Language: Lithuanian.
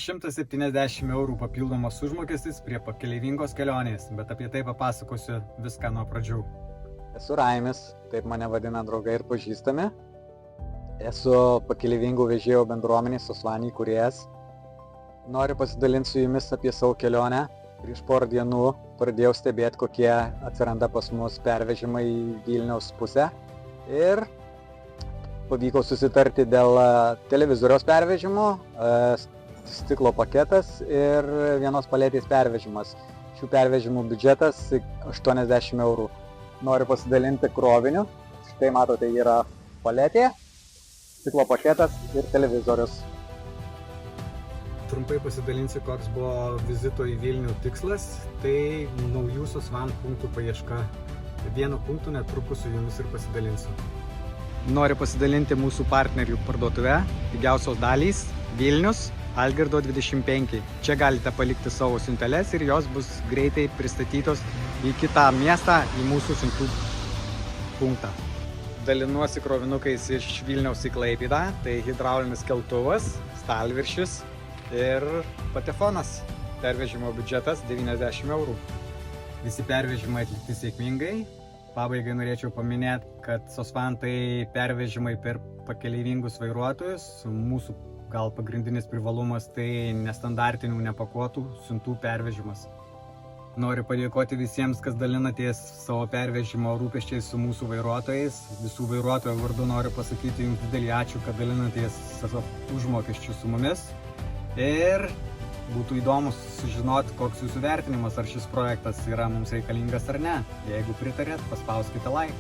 170 € papildomas užmokestis prie pakeleivingos kelionės, bet apie tai papasakosiu viską nuo pradžių. Esu Raimis, taip mane vadina draugai ir pažįstami. Esu pakeleivingų vežėjų bendruomenės Sosvanį įkūrėjas. Noriu pasidalinti su jumis apie savo kelionę. Prieš porą dienų pradėjau stebėti, kokie atsiranda pas mus pervežimai į Vilniaus pusę. Ir pavyko susitarti dėl televizoriaus pervežimo, stiklo paketas ir vienos paletės pervežimas. Šių pervežimų biudžetas 80 €. Noriu pasidalinti kroviniu. Štai matote, yra paletė, stiklo paketas ir televizorius. Trumpai pasidalinsiu, koks buvo vizito į Vilnių tikslas. Tai naujų Sosvan punktų paieška. Vienu punktu netrukus su jumis ir pasidalinsiu. Noriu pasidalinti mūsų partnerių parduotuvę. Pigiausios dalys Vilnius, Algirdo 25. Čia galite palikti savo siunteles ir jos bus greitai pristatytos į kitą miestą, į mūsų siuntų punktą. Dalinuosi krovinukais iš Vilniaus į Klaipėdą. Tai hidraulinis keltuvas, stalviršis ir patefonas. Pervežimo biudžetas 90 €. Visi pervežimai atlikti sėkmingai. Pabaigai norėčiau paminėti, kad Sosvan tai pervežimai per pakeleivingus vairuotojus. Mūsų gal pagrindinis privalumas tai nestandartinių nepakuotų siuntų pervežimas. Noriu padėkoti visiems, kas dalinatės savo pervežimo rūpesčiais su mūsų vairuotojais. Visų vairuotojų vardu noriu pasakyti jums didelį ačiū, kad dalinatės savo užmokesčių su mumis. Ir būtų įdomu sužinoti, koks jūsų vertinimas, ar šis projektas yra mums reikalingas ar ne. Jeigu pritarėt, paspauskite like.